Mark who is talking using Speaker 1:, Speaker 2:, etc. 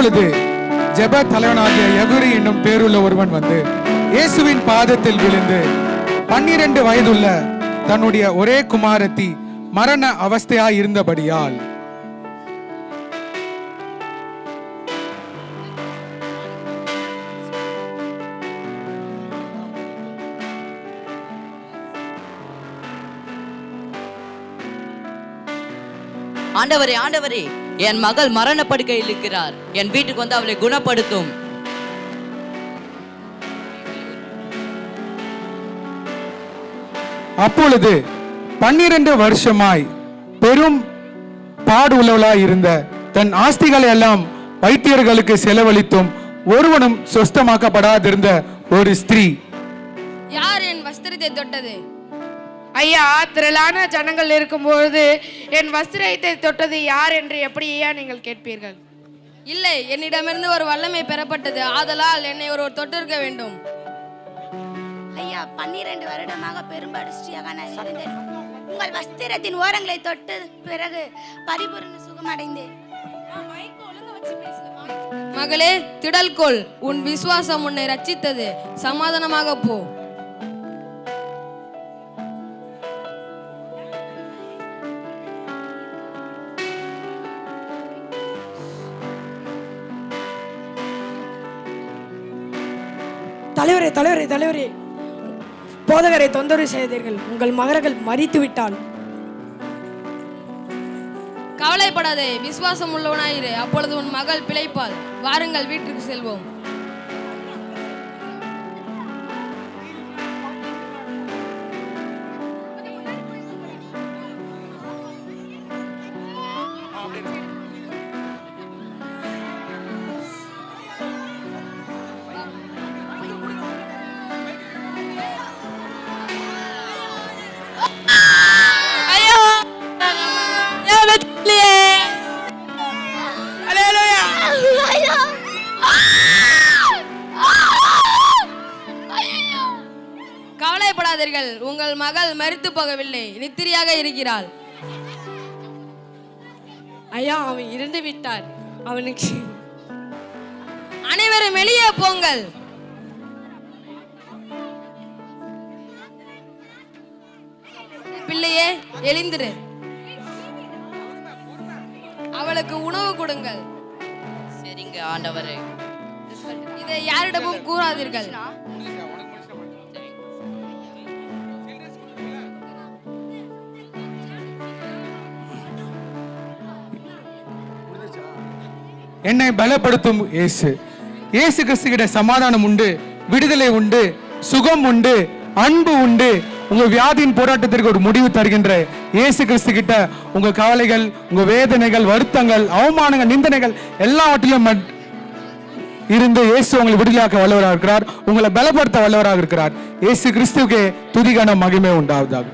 Speaker 1: அப்பொழுது ஜெப தலைவனாகிய யகுரி என்னும் பேருள்ள ஒருவன் வந்து இயேசுவின் பாதத்தில் விழுந்து 12 வயதுள்ள தன்னுடைய ஒரே குமாரத்தி மரண அவஸ்தையாய் இருந்தபடியால்
Speaker 2: ஆண்டவரே ஆண்டவரே, என் மகள் மரண படுக்கையில் இருக்கிறார், என் வீட்டுக்கு வந்து அவளை குணப்படுத்தும்.
Speaker 1: அப்பொழுது 12 வருஷமாய் பெரும் பாடு உள்ளவளாய் இருந்த தன் ஆஸ்திகளை எல்லாம் வைத்தியர்களுக்கு செலவழித்தும் ஒருவனும் சொஸ்தமாக்கப்படாதிருந்த ஒரு ஸ்திரீ,
Speaker 3: யார் என் வஸ்திரத்தை தொட்டது?
Speaker 4: ஐயா, திரளான ஜனங்கள் இருக்கும்போது என் வஸ்திரத்தை தொட்டது யார் என்று எப்படி ஐயா நீங்கள் கேட்பீர்கள்?
Speaker 3: இல்லை, என்னிடமிருந்து ஒரு வல்லமை பெறப்பட்டது, ஆதலால் என்னை ஒருவர் தொட்டிருக்க வேண்டும்.
Speaker 5: ஐயா, 12 வருடமாக பெரும்படியாக நான் இருந்தேன். உங்கள் வஸ்திரத்தின் ஓரங்களை தொட்டு பிறகு பரிபூர்ண சுகம் அடைந்தேன்.
Speaker 3: மகளே, திடல் கொள், உன் விசுவாசம் உன்னை ரட்சித்தது, சமாதானமாக போ.
Speaker 6: தலைவரே தலைவரே தலைவரே, போதகரை தொந்தரவு செய்தீர்கள், உங்கள் மகர்கள் மரித்து விட்டால்.
Speaker 3: கவலைப்படாதே, விசுவாசம் உள்ளவனாயிரு, அப்பொழுது உன் மகள் பிழைப்பாள். வாருங்கள், வீட்டுக்கு செல்வோம். கவலைப்படாதீர்கள், உங்கள் மகள் மரித்து போகவில்லை, நித்திரையாக இருக்கிறாள்.
Speaker 6: ஐயா, அவன் இறந்து விட்டார். அவனுக்கு
Speaker 3: அனைவரும் வெளியே போங்கள். பிள்ளையே, எழுந்திரு, அவளுக்கு உணவு கொடுங்கள்.
Speaker 2: சரிங்க ஆண்டவரே.
Speaker 3: இதை யாரிடமும் கூறாதீர்கள்.
Speaker 1: என்னை பலப்படுத்தும் இயேசு கிறிஸ்துவிட சமாதானம் உண்டு, விடுதலை உண்டு, சுகம் உண்டு, அன்பு உண்டு. உங்க வியாதியின் போராட்டத்திற்கு ஒரு முடிவு தருகின்ற இயேசு கிறிஸ்து கிட்ட உங்க கவலைகள், உங்க வேதனைகள், வருத்தங்கள், அவமானங்கள், நிந்தனைகள் எல்லாவற்றிலும் இருந்து இயேசு உங்களை விடுதலையாக்க வல்லவராக இருக்கிறார், உங்களை பலப்படுத்த வல்லவராக இருக்கிறார். இயேசு கிறிஸ்துவுக்கே துதிகான மகிமை உண்டாவதாக.